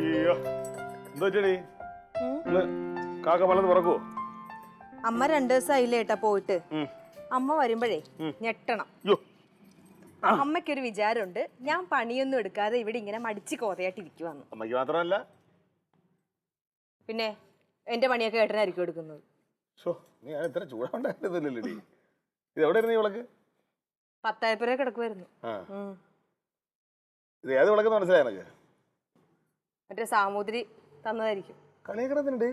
അയ്യോ എന്താ ചെടി കാക്ക പലത് പറക്കുവോ? അമ്മ 2 ദിവസമായില്ലേ ഏട്ടാ പോയിട്ട്. അമ്മ വരുമ്പോഴേ ഞെട്ടണം. അമ്മയ്ക്കൊരു വിചാരമുണ്ട്, ഞാൻ പണിയൊന്നും എടുക്കാതെ ഇവിടെ ഇങ്ങനെ മടിച്ച് കോതയായിട്ടിരിക്കുവാന്ന്. അമ്മയ്ക്ക് മാത്രമല്ല പിന്നെ എന്റെ പണിയൊക്കെ ഏട്ടനായിരിക്കും എടുക്കുന്നത്. നീ ഇത്ര ചൂടാണ്ടായിരുന്നില്ലല്ലേ? ഇത് എവിടെ ഇരുന്നു ഈ വിളക്ക്? പത്തായപ്പുര കിടക്കുമായിരുന്നു. ഇത് ഏത് വിളക്കെന്ന് മനസ്സിലായി എനിക്ക്? മറ്റേ സാമൂതിരി തന്നതായിരിക്കും. കളിയാക്കണത്തിനുണ്ട്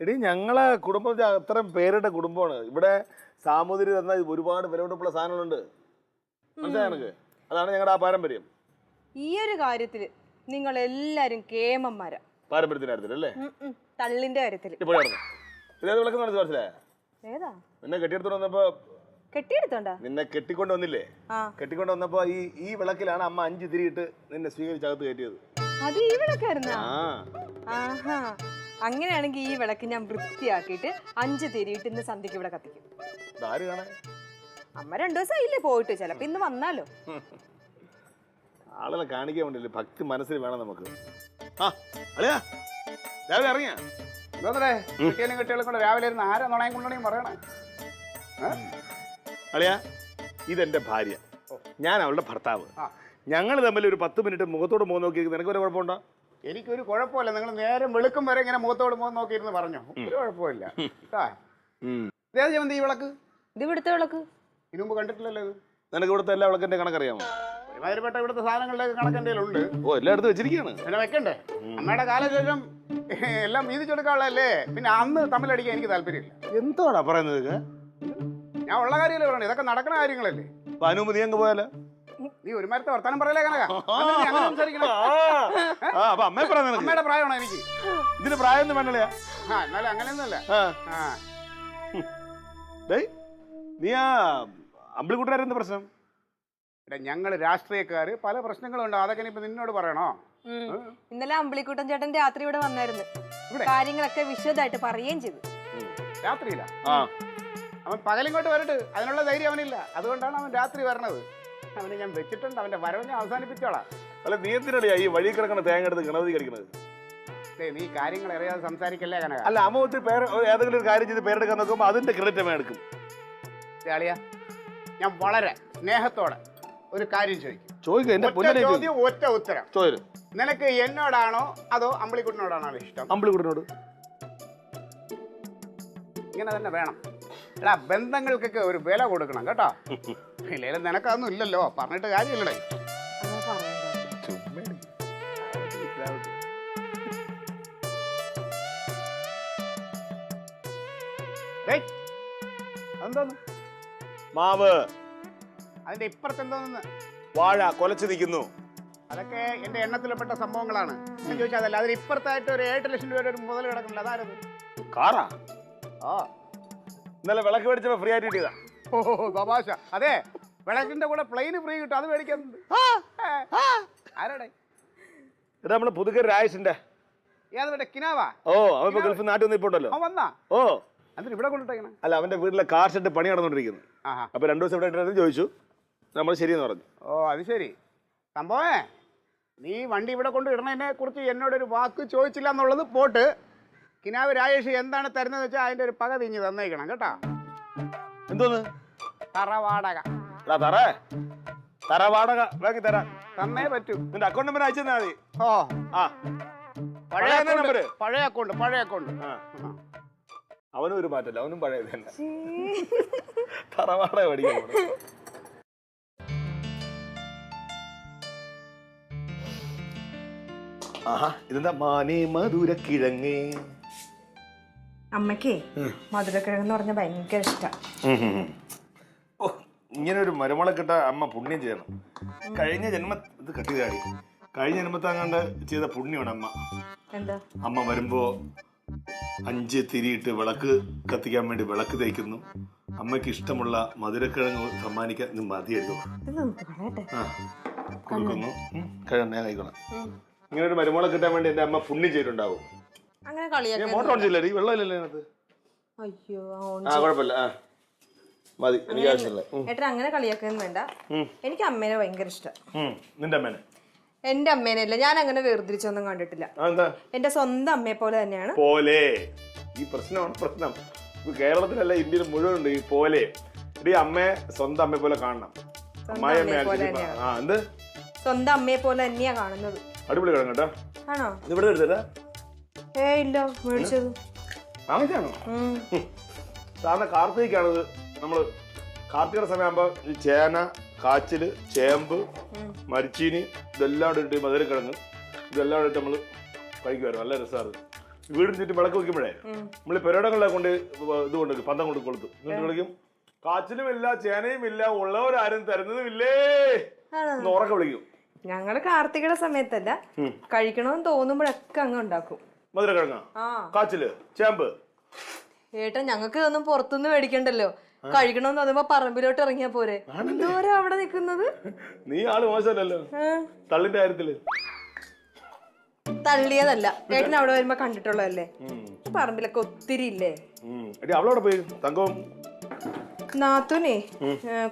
എടി, ഞങ്ങളെ കുടുംബത്തിൽ അത്രയും പേരുടെ കുടുംബമാണ്. ഇവിടെ സാമൂതിരി തന്ന ഒരുപാട് വിലപിടിപ്പുള്ള സാധനങ്ങളുണ്ട്, മനസ്സിലായി എനിക്ക്? അതാണ് ഞങ്ങളുടെ ആ പാരമ്പര്യം. ഈ ഒരു കാര്യത്തില് നിങ്ങൾ എല്ലാരും കേമന്മാരാ. പാരമ്പര്യത്തിന്റെ കാര്യത്തിലല്ലേ? തള്ളിന്റെ കാര്യത്തില്. ഇപ്പോഴാണ് ഇതേത് വിളക്കെന്ന് മനസ്സിലായി? ഏതാ? നിന്നെ കെട്ടിയെടുത്തോണ്ട് വന്നപ്പോ കെട്ടിയെടുത്തോണ്ടാ? നിന്നെ കെട്ടിക്കൊണ്ട് വന്നില്ലേ? കെട്ടിക്കൊണ്ട് വന്നപ്പോ ഈ വിളക്കിലാണ് അമ്മ 5 തിരിയിട്ട് നിന്നെ സ്വീകരിച്ചകത്ത് കയറ്റിയത്. അത് ഈ വിളക്കായിരുന്നാ? ആഹാ, അങ്ങനെയാണെങ്കിൽ ഈ വിളക്ക് ഞാൻ വൃത്തിയാക്കിയിട്ട് 5 തിരിയിട്ട് ഇന്ന് സന്ധ്യക്ക് ഇവിടെ കത്തിക്കും. അമ്മ 2 ദിവസമായില്ലേ പോയിട്ട്, ചിലപ്പോ ഇന്ന് വന്നാലോ. ആളെ കാണിക്കാൻ വേണ്ടില്ലേ, ഭക്തി മനസ്സിൽ വേണം നമുക്ക്. രാവിലെ ഇറങ്ങിയ കുട്ടികളും കൊണ്ട് രാവിലെ ഇരുന്ന് ആരാ നുണയും കൊണ്ടുണ്ടെങ്കിൽ പറയണേ. അളിയാ, ഇതെന്റെ ഭാര്യ, ഞാൻ അവളുടെ ഭർത്താവ്. ഞങ്ങൾ തമ്മിൽ ഒരു 10 മിനിറ്റ് മുഖത്തോട് മുഖം നോക്കി നിനക്ക് ഒരു കുഴപ്പമുണ്ടോ? എനിക്കൊരു കുഴപ്പമില്ല. നിങ്ങൾ നേരം വെളുക്കും വരെ ഇങ്ങനെ മുഖത്തോട് മുഖം നോക്കിയിരുന്ന് പറഞ്ഞു, ഒരു കുഴപ്പമില്ല. ഈ വിളക്ക് ഇത് ഇവിടുത്തെ വിളക്ക് ഇതിനു മുമ്പ് കണ്ടിട്ടില്ലല്ലോ. ഇത് നിനക്ക് ഇവിടുത്തെ എല്ലാ വിളക്കിന്റെ കണക്കറിയാമോ? ഒരുമാതിരിപ്പെട്ട ഇവിടുത്തെ സാധനങ്ങളുടെ കണക്ക് എൻ്റെ ഉണ്ട്. എല്ലായിടത്തും വെച്ചിരിക്കുകയാണ്. പിന്നെ വെക്കണ്ടേ? അമ്മയുടെ കാലശേഷം എല്ലാം വീതിച്ചെടുക്കാനുള്ളതല്ലേ, പിന്നെ അന്ന് തമ്മിലടിക്കാൻ എനിക്ക് താല്പര്യമില്ല. എന്തോടാ പറയുന്നത്? ഞാൻ ഉള്ള കാര്യമല്ലേ പറയണേ, ഇതൊക്കെ നടക്കണ കാര്യങ്ങളല്ലേ. അനുമതി അങ്ങ് പോയാലോ? നീ ഒരു മരത്തെ വർത്താനം പറയലേ കണക്കാ. അമ്മയുടെ പ്രായമാണോ എനിക്ക്? ഇതിന് പ്രായമൊന്നും വേണ്ടല്ലയാ. എന്നാലും അങ്ങനെയൊന്നുമല്ല. നീ ആ അമ്പിളിക്കുട്ടനായിരുന്നു പ്രശ്നം? ഞങ്ങള് രാഷ്ട്രീയക്കാര് പല പ്രശ്നങ്ങളുണ്ട്, അതൊക്കെ ഇപ്പൊ നിന്നോട് പറയണോ? ഇന്നലെ അമ്പിളിക്കുട്ടൻ ചേട്ടൻ രാത്രി ഇവിടെ വന്നായിരുന്നു, കാര്യങ്ങളൊക്കെ വിശദമായിട്ട് പറയുകയും ചെയ്തു. രാത്രിയില്ല, അവൻ പകലിങ്ങോട്ട് വരട്ട്, അതിനുള്ള ധൈര്യം അവനില്ല. അതുകൊണ്ടാണ് അവൻ രാത്രി വരണത്. അവനെ ഞാൻ വെച്ചിട്ടുണ്ട്, അവന്റെ വരവ് ഞാൻ അവസാനിപ്പിച്ചോളാം. അല്ല, നീ എന്തിനാ ഈ വഴി കിടക്കണ തേങ്ങ എടുത്ത് ഗണപതി കളിക്കുന്നത്? നീ കാര്യങ്ങൾ അറിയാതെ സംസാരിക്കല്ലേ കനക. അല്ല, അമ്മ ഒത്തിരി ഏതെങ്കിലും ഒരു കാര്യം ചെയ്ത് പേരെടുക്കാൻ നോക്കുമ്പോ അതിന്റെ ക്രെഡിറ്റ് അമ്മ എടുക്കും. അളിയാ, ഞാൻ വളരെ സ്നേഹത്തോടെ ഒരു കാര്യം ചോദിക്കും. ഒറ്റ ഉത്തരം. നിനക്ക് എന്നോടാണോ അതോ അമ്പിളിക്കുട്ടനോടാണോ ഇഷ്ടം? അമ്പിളിക്കുട്ടനോട്. ഇങ്ങനെ തന്നെ വേണം. എടാ, ബന്ധങ്ങൾക്കൊക്കെ ഒരു വില കൊടുക്കണം കേട്ടോ. വിലയിൽ നിനക്കതൊന്നും ഇല്ലല്ലോ, പറഞ്ഞിട്ട് കാര്യമില്ലടേ. അതെന്തോന്ന്? മാവ്. അതിന്റെ ഇപ്പുറത്ത് എന്തോന്ന്? വാഴ കൊലച്ചു നിൽക്കുന്നു. അതൊക്കെ എന്റെ എണ്ണത്തിൽപ്പെട്ട സംഭവങ്ങളാണ്. ഞാൻ ചോദിച്ചാൽ അതല്ല, അതിന് ഇപ്പുറത്തായിട്ട് ഒരു 7 ലക്ഷം രൂപയുടെ ഒരു മുതൽ കിടക്കുന്നില്ല, അതാരത്? കാറാ? ഇന്നലെ വിളക്ക് മേടിച്ചപ്പോ ഫ്രീ ആയിട്ട് കിട്ടിയതാ. ഓ തമാശ. അതെ, വിളക്കിന്റെ കൂടെ പ്ലെയിന് ഫ്രീ കിട്ടും, അത് മേടിക്കുന്നുണ്ട്. ആരാടെ? ഇത് നമ്മള് പുതുക്കൽ രാജേഷിന്റെ. ഏത് മറ്റേ കിനാവാ? ഓ, അവൻ ഇപ്പൊ ഗൾഫിൽ നാട്ടിൽ വന്ന് ഇപ്പോണ്ടല്ലോ. വന്നാ? ഓ, എന്നിട്ട് ഇവിടെ കൊണ്ടിട്ടേക്കണം. അല്ല, അവന്റെ വീട്ടിലെ കാർ ഷെഡ് പണി നടന്നുകൊണ്ടിരിക്കുന്നു. അപ്പൊ 2 ദിവസം ഇവിടെ ഇട്ടായിരുന്നു ചോദിച്ചു, നമ്മൾ ശരിയെന്ന് പറഞ്ഞു. ഓ, അത് ശരി. സംഭവേ, നീ വണ്ടി ഇവിടെ കൊണ്ട് ഇടണതിനെ കുറിച്ച് എന്നോടൊരു വാക്ക് ചോദിച്ചില്ല എന്നുള്ളത് പോട്ട്. കിനാവ് രാജേഷ് എന്താണ് തരുന്നത് വെച്ചാൽ അതിന്റെ ഒരു പക തിഞ്ഞ് തന്നേക്കണം കേട്ടാ. എന്തോന്ന്? തറവാടക. തറവാടക ബാക്കി തരാം, തന്നേ പറ്റൂ. നിന്റെ അക്കൗണ്ട് നമ്പർ അയച്ചു തന്നാ മതി. ഓ, പഴയ നമ്പർ. പഴയ അക്കൗണ്ട്. അവനും ഒരു മാറ്റല്ല, അവനും പഴയത് തന്നെ. തറവാടക പഠിക്കാൻ. ഇതെന്താ മാനേ മധുര കിഴങ്ങേ? അമ്മക്കേ മധുരക്കിഴങ്ങ് പറഞ്ഞ ഭയങ്കര ഇഷ്ടം. ഓ, ഇങ്ങനെ ഒരു മരുമള കിട്ട അമ്മ പുണ്യം ചെയ്യണം. കഴിഞ്ഞ ഇത് കട്ടിയതാടി, കഴിഞ്ഞ ജന്മത്തെ അങ്ങാണ്ട് ചെയ്ത പുണ്യമാണ് അമ്മ. എന്താ? അമ്മ വരുമ്പോ 5 തിരിയിട്ട് വിളക്ക് കത്തിക്കാൻ വേണ്ടി വിളക്ക് തേക്കുന്നു. അമ്മയ്ക്ക് ഇഷ്ടമുള്ള മധുരക്കിഴങ്ങ് സമ്മാനിക്കാൻ ഇത് മതിയായിരുന്നു. കൊടുക്കുന്നു. ഞാൻ കഴിക്കണം. ഇങ്ങനെ ഒരു മരുമോളെ കിട്ടാൻ വേണ്ടി എന്റെ അമ്മ പുണ്യം ചെയ്തിട്ടുണ്ടാവും. മോട്ടർ ഓൺ ചെയ്യില്ല, വെള്ളമില്ലല്ലോ അതിനകത്ത്. അയ്യോ, കുഴപ്പമില്ല, മതി, എനിക്ക് ആവശ്യമില്ല. ഏട്ടാ, അങ്ങനെ കളിയാക്കൊന്നും വേണ്ട. എനിക്ക് അമ്മേനെ ഭയങ്കര ഇഷ്ടം. നിന്റെ അമ്മേനെ? എന്റെ അമ്മേനല്ല, ഞാൻ അങ്ങനെ വേർതിരിച്ചൊന്നും കണ്ടിട്ടില്ല. എന്താ എന്റെ സ്വന്തം അമ്മയെ പോലെ തന്നെയാണ്. പോലെ ഈ പ്രശ്നമാണ് പ്രശ്നം. കേരളത്തിലല്ല, ഇന്ത്യയിൽ മുഴുവൻ ഉണ്ട് ഈ പോലെ. ഈ അമ്മയെ സ്വന്തം അമ്മയെ പോലെ കാണണം. അമ്മായി അമ്മ എന്ത് സ്വന്തം അമ്മയെ പോലെ തന്നെയാ കാണുന്നത്. അടിപൊളി കിഴങ്ങ് കേട്ടോ. ആണോ? ഇവിടെ എടുത്തരാ? ഇല്ല, മേടിച്ചത് വാങ്ങിച്ചാണോ? സാധാരണ കാർത്തികയ്ക്കാണിത്. നമ്മള് കാർത്തികയുടെ സമയമാകുമ്പോ ഈ ചേന, കാച്ചില്, ചേമ്പ്, മരിച്ചീനി ഇതെല്ലാം ഇട്ടിട്ട് മധുരക്കിഴങ്ങ് ഇതെല്ലാം ഇട്ടിട്ട് നമ്മള് കഴിക്കുമായിരുന്നു. നല്ല രസമാണ്. വീടിന് ചുറ്റും വിളക്ക് വെക്കുമ്പോഴേ നമ്മൾ പെരടങ്ങളിലെ കൊണ്ട് ഇത് കൊണ്ട് പന്തം കൊണ്ട് കൊളുത്തും. എന്നിട്ട് വിളിക്കും, കാച്ചിലും ഇല്ല ചേനയും ഇല്ല, ഉള്ളവരാരും തരുന്നതുമില്ലേ എന്ന് ഉറക്കെ വിളിക്കും. ഞങ്ങള് കാർത്തികയുടെ സമയത്തല്ല, കഴിക്കണമെന്ന് തോന്നുമ്പോഴൊക്കെ അങ്ങ് ഉണ്ടാക്കും. മധുരക്കിഴങ്ങ, കാച്ചില്, ചേമ്പ്. ഏട്ടാ, ഞങ്ങൾക്ക് ഇതൊന്നും പുറത്തുനിന്ന് മേടിക്കണ്ടല്ലോ. കഴിക്കണമെന്ന് തോന്നുമ്പോ പറമ്പിലോട്ട് ഇറങ്ങിയാ പോരെ. എന്തോരം അവിടെ നിക്കുന്നത്. നീ ആള് മോശമല്ലല്ലോ തള്ളിന്റെ കാര്യത്തില്. തള്ളിയതല്ല, ഏട്ടൻ അവിടെ വരുമ്പോ കണ്ടിട്ടുള്ളതല്ലേ. പറമ്പിലൊക്കെ ഒത്തിരി ഇല്ലേ. അവളവിടെ പോയി തങ്കം. നാത്തൂനെ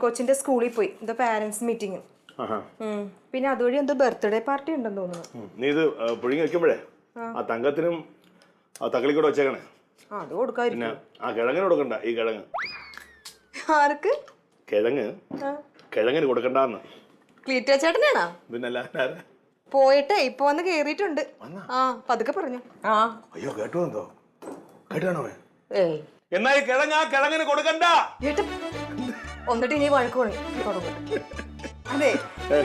കൊച്ചിന്റെ സ്കൂളിൽ പോയി, എന്തോ പാരന്റ്സ് മീറ്റിംഗ്. പിന്നെ അതുവഴി എന്തോ ബർത്ത്ഡേ പാർട്ടി ഉണ്ടെന്ന് തോന്നുന്നു. നീ ഇത് പുഴുങ്ങി വെക്കുമ്പോഴേ ആ തങ്കത്തിനും ആ തക്കളിക്കൂടെ വെച്ചേക്കണേ. അത് കൊടുക്കാതിരിക്കും. പിന്നെ ആ കിഴങ്ങിന് കൊടുക്കണ്ട. ഈ കിഴങ്ങ് ആർക്ക്? കിഴങ്ങിന് കൊടുക്കണ്ടെന്ന്. ക്ലീറ്റോ ചേട്ടനാണോ? പിന്നല്ല. പോയിട്ടേ ഇപ്പൊ വന്ന് കേറിയിട്ടുണ്ട്. ആ, പതുക്കെ പറഞ്ഞു. അയ്യോ, കേട്ടോ എന്തോ കേട്ടാണോ? എന്നാ ഈ കിഴങ്ങിന് കൊടുക്കണ്ട. എന്നിട്ട് ഇനി വഴക്ക് തുടങ്ങും. അതെ,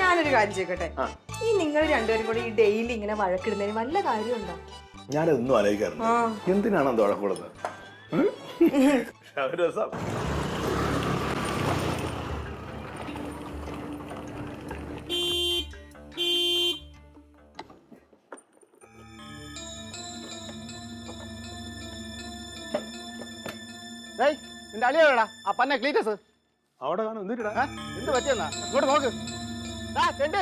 ഞാനൊരു കാര്യം ചോദിക്കട്ടെ. ഈ നിങ്ങൾ രണ്ടുപേരും കൂടി ഈ ഡെയിലി ഇങ്ങനെ വഴക്കിടുന്നതിന് വല്ല കാര്യമുണ്ടോ? ഞാനതൊന്നും ആലോചിക്കാറുണ്ട്. എന്തിനാണ് എന്തോ വഴക്കൂടുന്നത്? രസം. നിന്റെ അളിയോടാ ആ പന്ന ക്ലീറ്റസ് അവിടെ കാണും. എന്തിനാ എന്ത് പറ്റിയെന്നാ? ഇങ്ങോട്ട് നോക്ക്. എന്താ എന്താ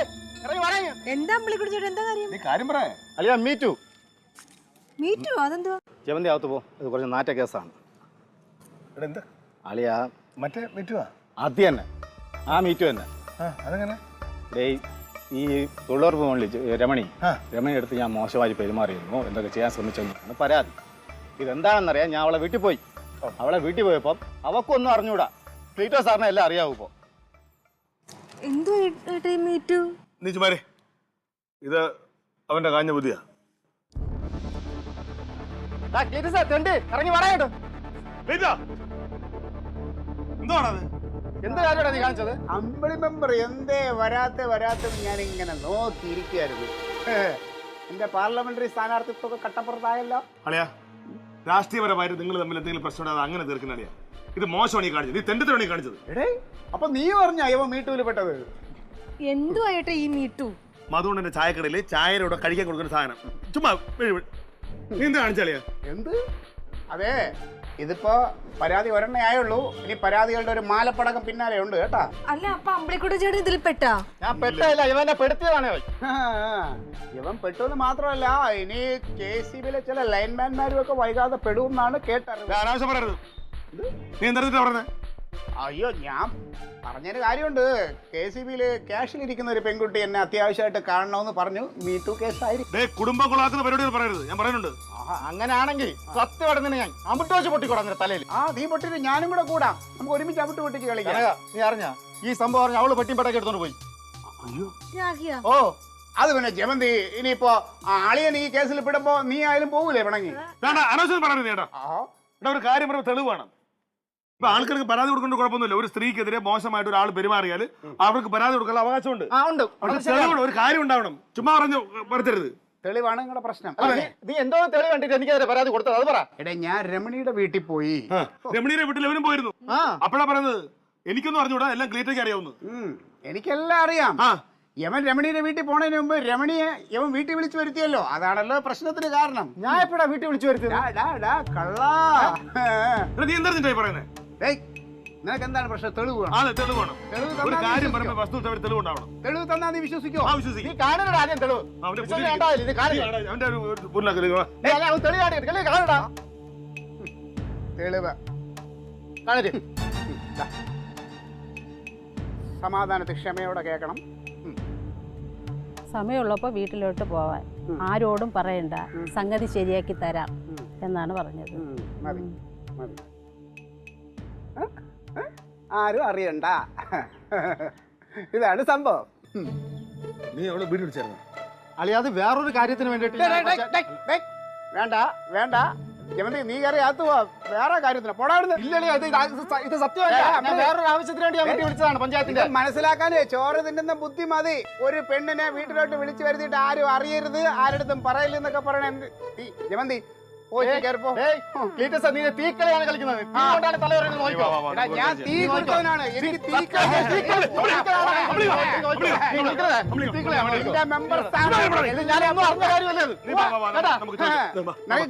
കാര്യം? നീ കാര്യം പറയാ. അളിയാ മീറ്റു. മീറ്റു? അതെന്തോ? ജവന്തി അകത്ത് പോ. ഇത് കുറച്ച് നാറ്റ കേസാണ്. എന്താ അളിയാ? മറ്റേ മീറ്റുവാ? അത് തന്നെ, ആ മീറ്റു തന്നെ. അതെങ്ങനെ? ഡേയ്, ഈ തൊഴിലുറപ്പ് മുകളിൽ രമണി എടുത്ത് ഞാൻ മോശമായി പെരുമാറിയിരുന്നു, എന്തൊക്കെ ചെയ്യാൻ ശ്രമിച്ചെന്നാണ് പരാതി. ഇതെന്താണെന്നറിയാം. ഞാൻ അവളെ വീട്ടിൽ പോയി. അവളെ വീട്ടിൽ പോയപ്പം അവക്കൊന്നും അറിഞ്ഞൂടാ. ക്ലീറ്റോ സാറിനെ എല്ലാം അറിയാവൂ. ഇപ്പോ നീ ചുമാരെ, ഇത് അവന്റെ കാഞ്ഞ ബുദ്ധിയാ. ഇറങ്ങി പറയാട്ടോ. എന്താണത്? എന്ത് കാര്യമാണ് നീ കാണിച്ചത്? അമ്പളി മെമ്പർ എന്തേ വരാത്ത ഞാൻ ഇങ്ങനെ നോക്കിയിരിക്കുകയായിരുന്നു. എന്റെ പാർലമെന്ററി സ്ഥാനാർത്ഥിത്വമൊക്കെ കട്ടപ്പുറത്തായല്ലോ. അളിയാ, രാഷ്ട്രീയപരമായിട്ട് നിങ്ങൾ തമ്മിൽ എന്തെങ്കിലും പ്രശ്നം അങ്ങനെ തീർക്കുന്ന അളിയാ. ഇത് മോശമാണ് ഈ കാണിച്ചത്. നീ തെണ്ടത്തരമാണ് ഈ കാണിച്ചത്. അപ്പൊ നീ പറഞ്ഞ ഇവ മീറ്റൂല് പെട്ടത് എന്തുവായിട്ടെ ഈ മീറ്റു? മധുവിന്റെ ചായക്കടയിൽ ചായയുടെ കഴിക്കാൻ കൊടുക്കുന്ന സാധനം ചുമ്മാ നീ എന്താ കാണിച്ചാളിയാ? എന്ത്? അതെ, ഇതിപ്പോ പരാതി ഒരെണ്ണേ ആയുള്ളൂ. ഇനി പരാതികളുടെ ഒരു മാലപ്പടക്കം പിന്നാലെ ഉണ്ട് കേട്ടാ. അല്ല, അപ്പൊ അമ്പളിക്കൂടെ ചേട്ടൻ ഇതിൽ പെട്ടാ? ഞാൻ പെട്ടല്ല, ഇവനെ പെടുത്തിയതാണ്. ഇവൻ പെട്ടെന്ന് മാത്രമല്ല, ഇനി KCBയിലെ ചില ലൈൻമാൻമാരും ഒക്കെ വൈകാതെ പെടുമെന്നാണ് കേട്ടത്. അനാവശ്യം പറയരുത്. നീ എന്താ പറഞ്ഞത്? അയ്യോ, ഞാൻ പറഞ്ഞൊരു കാര്യമുണ്ട്. KCBയില് ക്യാഷിലിരിക്കുന്ന ഒരു പെൺകുട്ടി എന്നെ അത്യാവശ്യമായിട്ട് കാണണമെന്ന് പറഞ്ഞു. മീറ്റു കേസായിരിക്കും. കുടുംബം കൊള്ളാക്കുന്ന പരിപാടി പറയരുത്, ഞാൻ പറയുന്നുണ്ട്. അങ്ങനെയാണെങ്കിൽ സത്യം ഞാൻ അമിട്ട് വെച്ച് പൊട്ടിക്കൊടങ്ങ തലയിൽ. നീ പൊട്ടിട്ട് ഞാനും കൂടെ കൂടാം. നമുക്ക് ഒരുമിച്ച് അമിട്ട് പൊട്ടിച്ച് കളിക്കാം. നീ അറിഞ്ഞ ഈ സംഭവം അറിഞ്ഞ അവള് പെട്ടിയും പെട്ടൊക്കെ എടുത്തോണ്ട് പോയി. ഓ, അത് പിന്നെ ജമന്തി, ഇനിയിപ്പോ അളിയൻ ഈ കേസിൽ പെടുമ്പോ നീ ആയാലും പോകൂലേ പിണങ്ങി? അനാവശ്യം പറയരുത് ചേട്ടാ. ഒരു കാര്യം പറയുമ്പോൾ തെളിവ് വേണം. ഇപ്പൊ ആൾക്കാർക്ക് പരാതി കൊടുക്കേണ്ട കുഴപ്പമൊന്നുമില്ല. ഒരു സ്ത്രീക്കെതിരെ മോശമായിട്ട് ഒരാൾ പെരുമാറിയാൽ അവർക്ക് പരാതി കൊടുക്കാനുള്ള അവകാശമുണ്ട്. ഒരു കാര്യം ഉണ്ടാവണം. ചുമ്മാ പറഞ്ഞു വരുത്തരുത്. തെളിവാണ് നിങ്ങളുടെ പ്രശ്നം. നീ എന്തോ തെളിവ് കണ്ടിട്ട് എനിക്കെതിരെ പരാതി കൊടുത്തത് അത് പറ. എടേ, ഞാൻ രമണിയുടെ വീട്ടിൽ പോയി. രമണിയുടെ വീട്ടിൽ എവരും പോയിരുന്നു. അപ്പോഴാ പറയുന്നത് എനിക്കൊന്നും അറിഞ്ഞൂടാ, എല്ലാം ക്ലീറ്റയ്ക്ക് അറിയാവുന്നു. എനിക്കെല്ലാം അറിയാം. യവൻ രമണിയുടെ വീട്ടിൽ പോണതിന് മുമ്പ് രമണിയെ യവൻ വീട്ടിൽ വിളിച്ചു വരുത്തിയല്ലോ. അതാണല്ലോ പ്രശ്നത്തിന് കാരണം. ഞാൻ എപ്പോഴാ വീട്ടിൽ വിളിച്ചു വരുത്തിയത്? നിനക്ക് എന്താണ് പ്രശ്നം? തെളിവ് തെളിവ് തന്നാ നീ വിശ്വസിക്കോ? നീ കാണുന്നടാ ആദ്യം തെളിവ്. തെളിവ് കാണിട്ട് സമാധാനത്തിൽ ക്ഷമയോടെ കേൾക്കണം. സമയമുള്ളപ്പോൾ വീട്ടിലോട്ട് പോവാൻ ആരോടും പറയണ്ട, സംഗതി ശരിയാക്കി തരാം എന്നാണ് പറഞ്ഞത്. മതി മതി, ആരും അറിയണ്ട. ഇതാണ് സംഭവം. നീ അവളെ വീട് വിളിച്ചായിരുന്നു? അളിയാത് വേറൊരു കാര്യത്തിന് വേണ്ടിട്ട്. വേണ്ട വേണ്ട ജമന്തി, നീ കയറി അകത്ത് പോവാ. വേറെ കാര്യത്തിന് പോടാ. ഇല്ലല്ലേ, ഇത് സത്യമല്ല. വേറൊരു ആവശ്യത്തിന് വേണ്ടി ഞാൻ വീട്ടിൽ വിളിച്ചതാണ് പഞ്ചായത്തിന്റെ. മനസ്സിലാക്കാനേ ചോറ് തിന്നുന്ന ബുദ്ധി മതി. ഒരു പെണ്ണിനെ വീട്ടിലോട്ട് വിളിച്ചു വരുത്തിയിട്ട് ആരും അറിയരുത്, ആരുടെ പറയില്ലെന്നൊക്കെ പറയണ ജമന്തി. തീക്കളിയാണ് കളിക്കുന്നത്. ഞാൻ തീ കൊടുത്തവനാണ്. എനിക്ക്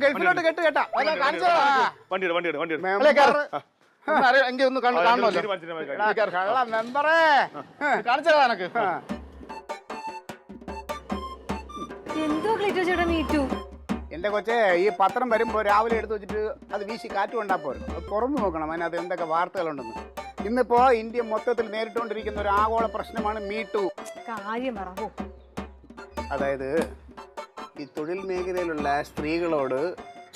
ഗൾഫിലോട്ട് കെട്ട് കേട്ടാ എങ്കിൽ ഒന്ന് കാണണമല്ലോ. മെമ്പറേ കാണിച്ചതാ എനക്ക്. എന്തോ ക്ലീറ്റോ ചേട്ടാ മീറ്റു? എന്റെ കൊച്ചെ, ഈ പത്രം വരുമ്പോൾ രാവിലെ എടുത്ത് വെച്ചിട്ട് അത് വീശി കാറ്റ് കൊണ്ടാ പോരും. അത് തുറന്നു നോക്കണം അതിനകത്ത് എന്തൊക്കെ വാർത്തകളുണ്ടെന്ന്. ഇന്നിപ്പോ ഇന്ത്യ മൊത്തത്തിൽ നേരിട്ടുകൊണ്ടിരിക്കുന്ന ഒരു ആഗോള പ്രശ്നമാണ് മീറ്റു. കാര്യം പറവോ? അതായത് ഈ തൊഴിൽ മേഖലയിലുള്ള സ്ത്രീകളോട്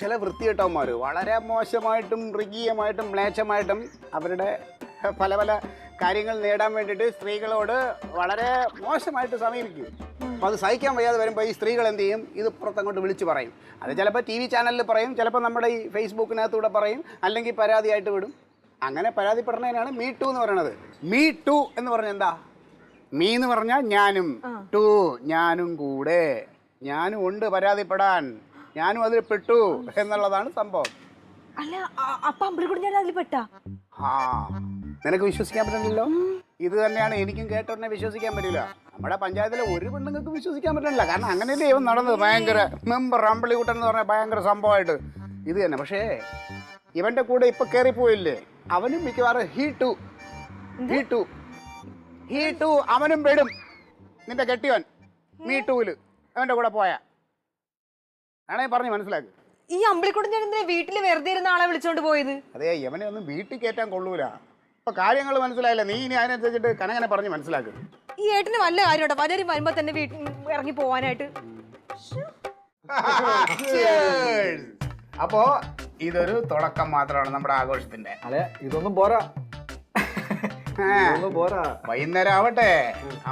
ചില വൃത്തികെട്ടവന്മാർ വളരെ മോശമായിട്ടും മൃഗീയമായിട്ടും മ്ലേച്ഛമായിട്ടും അവരുടെ പല പല കാര്യങ്ങൾ നേടാൻ വേണ്ടിയിട്ട് സ്ത്രീകളോട് വളരെ മോശമായിട്ട് സമീപിക്കും. അപ്പോൾ അത് സഹിക്കാൻ വയ്യാതെ വരുമ്പോൾ ഈ സ്ത്രീകൾ എന്ത് ചെയ്യും? ഇത് പുറത്തങ്ങോട്ട് വിളിച്ച് പറയും. അത് ചിലപ്പോൾ TV ചാനലിൽ പറയും, ചിലപ്പോൾ നമ്മുടെ ഈ ഫേസ്ബുക്കിനകത്തൂടെ പറയും, അല്ലെങ്കിൽ പരാതിയായിട്ട് വിടും. അങ്ങനെ പരാതിപ്പെടുന്നതിനാണ് മീ ടു എന്ന് പറയുന്നത്. മീ ടു എന്ന് പറഞ്ഞാൽ എന്താ? മീ എന്ന് പറഞ്ഞാൽ ഞാനും, ടു ഞാനും കൂടെ, ഞാനും ഉണ്ട് പരാതിപ്പെടാൻ, ഞാനും അതിൽ പെട്ടു എന്നുള്ളതാണ് സംഭവം. അല്ല, അപ്പൊ അമ്പിളിക്കൂടി ഞാൻ അതിൽ പെട്ടാ? ആ, നിനക്ക് വിശ്വസിക്കാൻ പറ്റുന്നില്ലല്ലോ. ഇത് തന്നെയാണ് എനിക്കും കേട്ടോടനെ വിശ്വസിക്കാൻ പറ്റില്ല. നമ്മുടെ പഞ്ചായത്തിലെ ഒരു പെണ്ണുങ്ങൾക്ക് വിശ്വസിക്കാൻ പറ്റില്ല. കാരണം അങ്ങനെയല്ലേ ഇവൻ നടന്നത്. ഭയങ്കര മെമ്പർ അമ്പിളിക്കുട്ടൻ എന്ന് പറഞ്ഞാൽ ഭയങ്കര സംഭവമായിട്ട് ഇത് തന്നെ. പക്ഷേ ഇവന്റെ കൂടെ ഇപ്പൊ കയറിപ്പോയില്ലേ, അവനും മിക്കവാറും ഹീ ടു അവനും പെടും. നിന്റെ കെട്ടിയവൻ മീ ടൂല് അവന്റെ കൂടെ പോയാ ആണേ പറഞ്ഞ് മനസ്സിലാക്ക്. ഈ അമ്പിളിക്കൂടി ഞാൻ എന്തിനാ വീട്ടില് വെറുതെ ഇരുന്ന ആളെ വിളിച്ചോണ്ട് പോയത്? അതെ, യവനെ ഒന്നും വീട്ടിൽ കയറ്റാൻ കൊള്ളൂല. ഇപ്പൊ കാര്യങ്ങൾ മനസ്സിലായില്ല. നീ ഇനി അതിനനുസരിച്ചിട്ട് കനകനെ പറഞ്ഞ് മനസ്സിലാക്കും. ഈ ഏട്ടന് വല്ല കാര്യമുണ്ടോ? പലരും വരുമ്പോ തന്നെ വീട്ടിൽ ഇറങ്ങി പോവാനായിട്ട്. അപ്പോ ഇതൊരു തുടക്കം മാത്രമാണ് നമ്മുടെ ആഘോഷത്തിന്റെ. അല്ലെ, ഇതൊന്നും പോരാ. വൈകുന്നേരം ആവട്ടെ.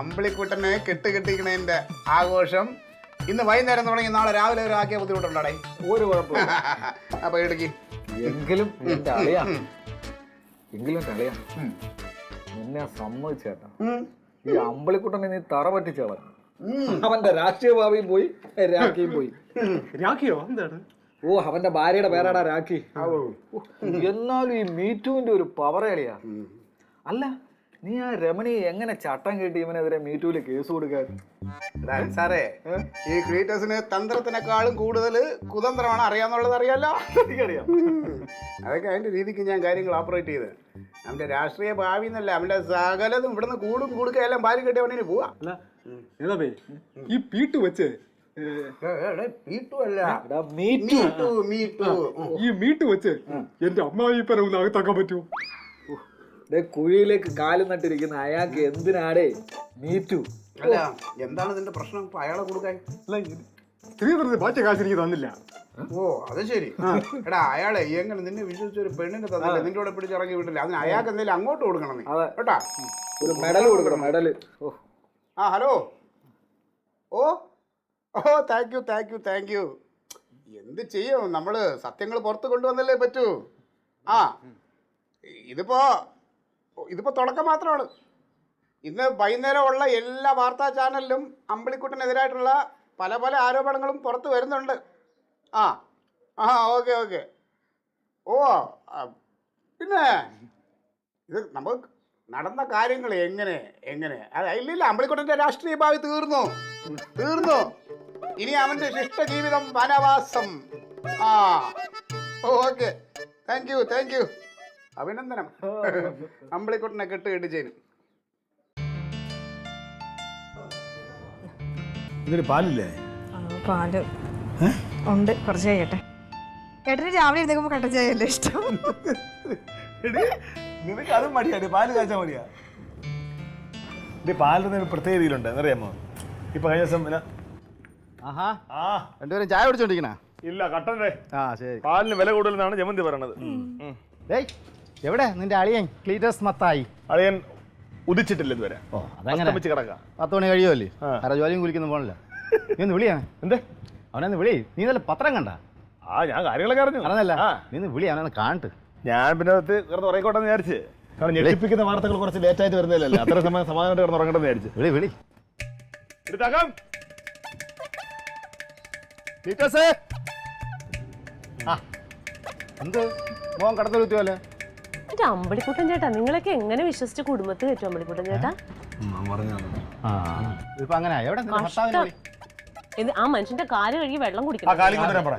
അമ്പിളിക്കുട്ടനെ കെട്ടിക്കണതിന്റെ ആഘോഷം ഇന്ന് വൈകുന്നേരം തുടങ്ങി നാളെ രാവിലെ ഒരു ആക്കിയ ബുദ്ധിമുട്ടുണ്ടാടേ. ഒരു കുഴപ്പമില്ല. അപ്പൊ ഇടുക്കി എങ്കിലും എന്റെ അളിയാ, നിന്നെ സമ്മതിച്ചേട്ടാ. ഈ അമ്പിളിക്കുട്ടനെ നീ തറ പറ്റിച്ചവൻ. അവന്റെ രാഷ്ട്രീയ ഭാവിയും പോയി, രാഖിയും പോയി. രാഖിയോ? എന്താണ്? ഓ, അവന്റെ ഭാര്യയുടെ പേരാടാ രാഖി. എന്നാലും ഈ മീറ്റുവിന്റെ ഒരു പവറേളിയാ. അല്ല, നീ ആ രമണി എങ്ങനെ ചട്ടം കെട്ടി ഇവനെതിരെ മീറ്റൂല് കേസ് കൊടുക്കാൻ? സാറേ, ഈ ക്രിയേറ്റേഴ്സിന് തന്ത്രത്തിനേക്കാളും കൂടുതൽ കുതന്ത്രമാണ് അറിയാന്നുള്ളത് അറിയാലോ. എനിക്കറിയാം. അതൊക്കെ അതിന്റെ രീതിക്ക് ഞാൻ കാര്യങ്ങൾ ഓപ്പറേറ്റ് ചെയ്ത് അവന്റെ രാഷ്ട്രീയ ഭാവി എന്നല്ല, അവന്റെ സകലതും ഇവിടുന്ന് കൂടും കൊടുക്കുകയെല്ലാം ഭാര്യ കെട്ടിയ അവനെ പോവാ. ഈ പീട്ടു വെച്ച് ഈ മീട്ടു വെച്ച് എന്റെ അമ്മായിപ്പനെ ഒന്ന് അകത്താക്കാൻ പറ്റുമോ? കുഴിയിലേക്ക് കാലും നട്ടിരിക്കുന്ന അയാൾക്ക് എന്തിനാടേ മീറ്റു? അല്ല, എന്താണ് ഇതിന്റെ പ്രശ്നം? ഇപ്പൊ അയാളെ കൊടുക്കാൻ സ്ത്രീ വെറുതെ മാറ്റ കാശ് എനിക്ക് തന്നില്ല. ഓ, അത് ശരി. എടാ, അയാളെ എങ്ങനെ നിന്നെ വിശ്വസിച്ച ഒരു പെണ്ണിനെ തന്നില്ല, നിന്റെ കൂടെ പിടിച്ചിറങ്ങി വിട്ടില്ല. അതിന് അയാൾക്ക് എന്തെങ്കിലും അങ്ങോട്ട് കൊടുക്കണം നീ കേട്ടാ. ഒരു മെഡൽ കൊടുക്കണം, മെഡല്. ആ, ഹലോ. ഓ ഓ, താങ്ക് യു. എന്ത് ചെയ്യും, നമ്മള് സത്യങ്ങൾ പുറത്ത് കൊണ്ടുവന്നല്ലേ പറ്റൂ. ആ, ഇതിപ്പോ തുടക്കം മാത്രമാണ്. ഇന്ന് വൈകുന്നേരം ഉള്ള എല്ലാ വാർത്താ ചാനലിലും അമ്പിളിക്കുട്ടനെതിരായിട്ടുള്ള പല പല ആരോപണങ്ങളും പുറത്ത് വരുന്നുണ്ട്. ആ, ഓക്കെ. ഓ, പിന്നെ ഇത് നമുക്ക് നടന്ന കാര്യങ്ങൾ എങ്ങനെ ഇല്ലില്ല, അമ്പിളിക്കുട്ടൻ്റെ രാഷ്ട്രീയ ഭാവി തീർന്നു. ഇനി അവൻ്റെ ശിഷ്ട ജീവിതം വനവാസം. ആ, ഓക്കെ. Thank you. അഭിനന്ദനം അമ്പിളിക്കുട്ടനെ കെട്ടിച്ചേരും. ഇതിന് പാലില്ലേ? പാല് ഉണ്ട്, കുറച്ച് കഴിയട്ടെ. ഏട്ടന് രാവിലെ എഴുന്നേക്കുമ്പോ കട്ടൻ ചായ അല്ലേ ഇഷ്ടം? നിനക്ക് അതും മടിയാ, പാല് കാച്ചാൽ മടിയാ. ഇത് പാലിന് പ്രത്യേക രീതിയിലുണ്ട്, എന്നറിയാമോ? ഇപ്പൊ കഴിഞ്ഞ ദിവസം പിന്നെ ആഹാ ആ രണ്ടുപേരും ചായ കുടിച്ചോണ്ടിരിക്കണ? ഇല്ല കട്ടൻ്റെ ആ ശരി. പാലിന് വില കൂടുതലെന്നാണ് ജമന്തി പറയണത്. ഏയ് എവിടെ നിന്റെ അളിയൻ ക്ലീറ്റസ് മത്തായി? അളിയൻ ഉദിച്ചിട്ടില്ല ഇതുവരെ. ഓ അതങ്ങനെ വെച്ച് കിടക്കാം. 10 മണി കഴിയുമല്ലേ? ആ. വേറെ ജോലിയും കുലിക്കൊന്നും പോകണില്ല. നീ ഒന്ന് വിളിയാണ്. എന്തേ? അവനൊന്ന് വിളി. നീ നല്ല പത്രം കണ്ട? ആ ഞാൻ കാര്യങ്ങളൊക്കെ അറിഞ്ഞു. അറിഞ്ഞല്ല? ആ നീ ഒന്ന് വിളി, അവനൊന്ന് കാണട്ട്. ഞാൻ പിന്നെ കിടന്ന് ഉറങ്ങിക്കോട്ടെ എന്ന് വിചാരിച്ച്. കാരണം ഞെട്ടിപ്പിക്കുന്ന വാർത്തകൾ കുറച്ച് ലേറ്റ് ആയിട്ട് വരുന്നില്ലല്ലോ. അത്ര സമയം സമാധാനമായിട്ട് കിടന്ന് ഉറങ്ങട്ടെ എന്ന് വിചാരിച്ചു. വിളി വിളി. എടുത്താക്കാം. ക്ലീറ്റസ് ആ എന്ത് മോൻ കടന്നു കുത്തിയല്ലേ? എന്റെ അമ്പളിക്കുട്ടൻ ചേട്ടാ, നിങ്ങളൊക്കെ എങ്ങനെ വിശ്വസിച്ച് കുടുംബത്തിൽ കയറ്റും അമ്പളിക്കുട്ടൻ ചേട്ടാ? ആ ഇപ്പൊ അങ്ങനെ എവിടെ നിന്റെ ഭർത്താവിനെ വിളി. ആ മനുഷ്യന്റെ കാല് കഴുകി വെള്ളം ആ കുടിക്കണം. കാലി കൊണ്ടുവരാൻ പറ.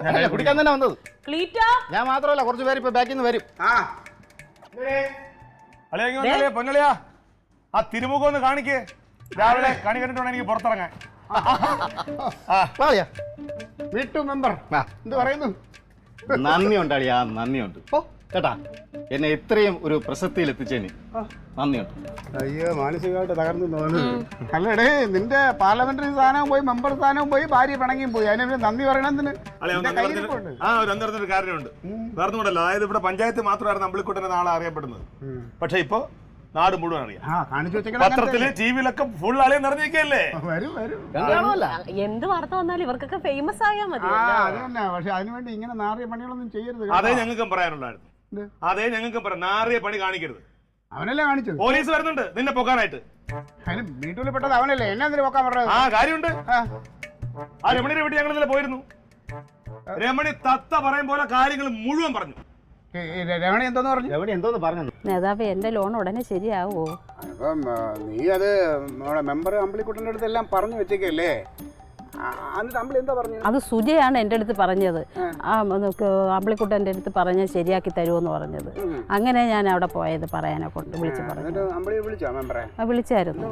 അല്ല, കുടിക്കാൻ തന്നെ വന്നത്. ക്ലീറ്റാ ഞാൻ മാത്രമല്ല, കുറച്ച് പേര് ഇപ്പൊ ബാക്കിൽ നിന്ന് വരും. അളിയാ പൊന്നളിയാ ആ തിരുമുഖം ഒന്ന് കാണിക്കേ. രാവിലെ കണി കണ്ടിട്ടാണ് എനിക്ക് പുറത്തിറങ്ങാൻ. വീട്ടു മെമ്പർ എന്ത് പറയുന്നു? നന്ദിയുണ്ട് അളിയാ, നന്ദിയുണ്ട് കേട്ടാ. എന്നെ ഇത്രയും ഒരു പ്രശസ്തിയിൽ എത്തിച്ചതിന് നന്ദിയുണ്ട്. അയ്യോ മാനസികമായിട്ട് തകർന്നു തോന്നുന്നു. അല്ലേടേ നിന്റെ പാർലമെന്ററി സ്ഥാനവും പോയി മെമ്പർ സ്ഥാനവും പോയി ഭാര്യ പിണങ്ങിയും പോയി. അതിന് നന്ദി പറയണതിന് ആ ഒരു അന്തരത്തിനൊരു കാര്യമുണ്ട്. വേറെ കൊണ്ടല്ലോ, അതായത് ഇവിടെ പഞ്ചായത്ത് മാത്രമായിരുന്നു അമ്പിളിക്കുട്ടനെ നാളെ അറിയപ്പെടുന്നത്. പക്ഷെ ഇപ്പൊ നാട് മുഴുവൻ അറിയാം. പത്രത്തില് ടിവിയിലൊക്കെ ഫുൾ ആളെ നിറഞ്ഞിരിക്കല്ലേ. എന്ത് വാർത്ത വന്നാലും ഇവർക്കൊക്കെ ഫേമസ് ആയാൽ മതി. പക്ഷെ അതിനുവേണ്ടി ഇങ്ങനെ നാറിയ പണികളൊന്നും ചെയ്യരുത്. അതേ ഞങ്ങൾക്കും പറയാനുള്ളായിരുന്നു. അതേ ഞങ്ങൾക്കും പറയാം, നാറിയ പണി കാണിക്കരുത്. അവനല്ലേ കാണിച്ചത്? പോലീസ് വരുന്നുണ്ട് നിന്നെ പൊക്കാനായിട്ട്. അതിന് വീട്ടിൽ പെട്ടത് അവനല്ലേ, എന്നെ എന്തിനു പൊക്കാൻ പറഞ്ഞത്? ആ കാര്യമുണ്ട്. ആ രമണിയുടെ വീട്ടിൽ ഞങ്ങൾ ഇന്നലെ പോയിരുന്നു. രമണി തത്ത പറയും പോലെ കാര്യങ്ങൾ മുഴുവൻ പറഞ്ഞു. രമണി എന്തോന്ന് പറഞ്ഞു? എവിടെ എന്തോന്ന് പറഞ്ഞു? നേതാവ് എൻ്റെ ലോൺ ഉടനെ ശരിയാവോ? അപ്പം നീ അത് നമ്മുടെ മെമ്പർ അമ്പിളിക്കുട്ടൻ്റെ അടുത്ത് എല്ലാം പറഞ്ഞു വെച്ചേക്കല്ലേ? എന്നിട്ട് അമ്പിളി എന്താ പറഞ്ഞു? അത് സുജയാണ് എൻ്റെ അടുത്ത് പറഞ്ഞത്. അമ്പിളിക്കുട്ടൻ്റെ അടുത്ത് പറഞ്ഞ് ശരിയാക്കി തരുമെന്ന് പറഞ്ഞത്. അങ്ങനെ ഞാൻ അവിടെ പോയത് പറയാനെ കൊണ്ട് വിളിച്ച് പറഞ്ഞു. അമ്പിളി വിളിച്ചോ മെമ്പറെ? വിളിച്ചായിരുന്നു.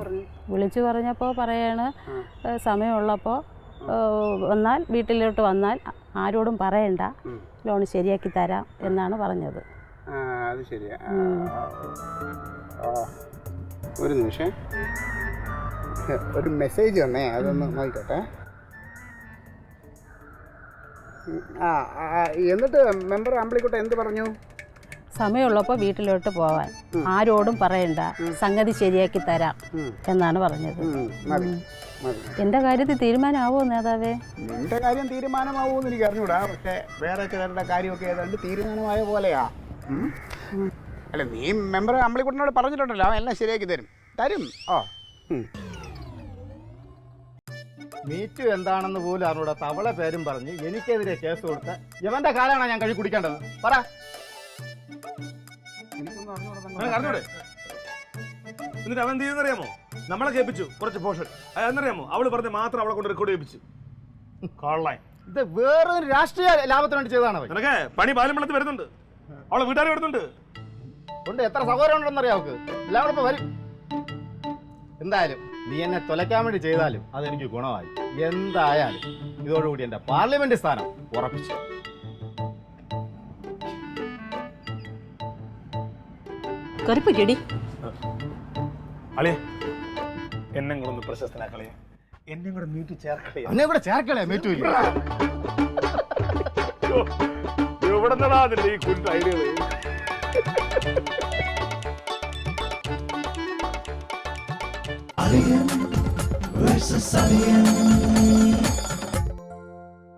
വിളിച്ചു പറഞ്ഞപ്പോൾ പറയാണ് സമയമുള്ളപ്പോൾ വന്നാൽ വീട്ടിലോട്ട് വന്നാൽ ആരോടും പറയണ്ട, ലോൺ ശരിയാക്കി തരാം എന്നാണ് പറഞ്ഞത്. അത് ശരിയാ. ഒരു നിമിഷം, ഒരു മെസ്സേജ് വന്നേ, അതൊന്ന് നോക്കിക്കോട്ടെ. എന്നിട്ട് മെമ്പർ അമ്പിളിക്കുട്ട എന്ത് പറഞ്ഞു? സമയമുള്ളപ്പോൾ വീട്ടിലോട്ട് പോവാൻ ആരോടും പറയണ്ട, സംഗതി ശരിയാക്കി തരാം എന്നാണ് പറഞ്ഞത്. എൻ്റെ കാര്യത്തിൽ തീരുമാനമാവോ നേതാവേ? നിന്റെ കാര്യം തീരുമാനമാവുമെന്ന് എനിക്ക് അറിഞ്ഞൂടാ. പക്ഷെ വേറെ ചിലരുടെ കാര്യമൊക്കെ ഏതാണ്ട് തീരുമാനമായ പോലെയാ. അല്ല, നീ മെമ്പർ അമ്പിളിക്കുട്ടനോട് പറഞ്ഞിട്ടുണ്ടല്ലോ, അവൻ എല്ലാം ശരിയാക്കി തരും. മീറ്റു എന്താണെന്ന് പോലും അറിഞ്ഞൂടാ. തവള പേരും പറഞ്ഞ് എനിക്കെതിരെ കേസ് കൊടുത്ത ഇവന്റെ കാലാണ് ഞാൻ കഴി കുടിക്കേണ്ടത്. പറ. എന്നിട്ട് അവൻ എന്ത് ചെയ്യുന്നറിയാമോ? നമ്മളെ കേൾപ്പിച്ചു കുറച്ച് പോഷൻ. അതെന്നറിയാമോ? അവള് പറഞ്ഞ മാത്രം അവളെ കൊണ്ട് റെക്കോർഡ് ചെയ്യിപ്പിച്ചു. ഇത് വേറൊരു രാഷ്ട്രീയ ലാഭത്തിന് വേണ്ടി ചെയ്തതാണ്. നിനക്ക് പണി പാലും വെള്ളത്തിൽ വരുന്നുണ്ട്, അവളെ വീട്ടുകാർ വരുന്നുണ്ട്. കൊണ്ട് എത്ര സഹോദരം ഉണ്ടെന്നറിയാം അവക്ക്. എല്ലാവരും ഇപ്പൊ വരും. എന്തായാലും നീ എന്നെ തുലയ്ക്കാൻ വേണ്ടി ചെയ്താലും അതെനിക്ക് ഗുണമായി. എന്തായാലും ഇതോടുകൂടി എന്റെ പാർലമെന്റ് സ്ഥാനം ഉറപ്പിച്ചു. കറിപ്പറ്റി അളിയ എന്നെ കൂടെ ഒന്ന് പ്രശസ്തനാക്കളെ, എന്നെ കൂടെ മീറ്റ് ചേർക്കളെ. എന്നെ കൂടെ ചേർക്കളെ മീറ്റൂല്ല. എവിടെ നിന്നാ അതിന്റെ ഈ കുഞ്ഞു ഐഡിയകള്? Alien versus Alien.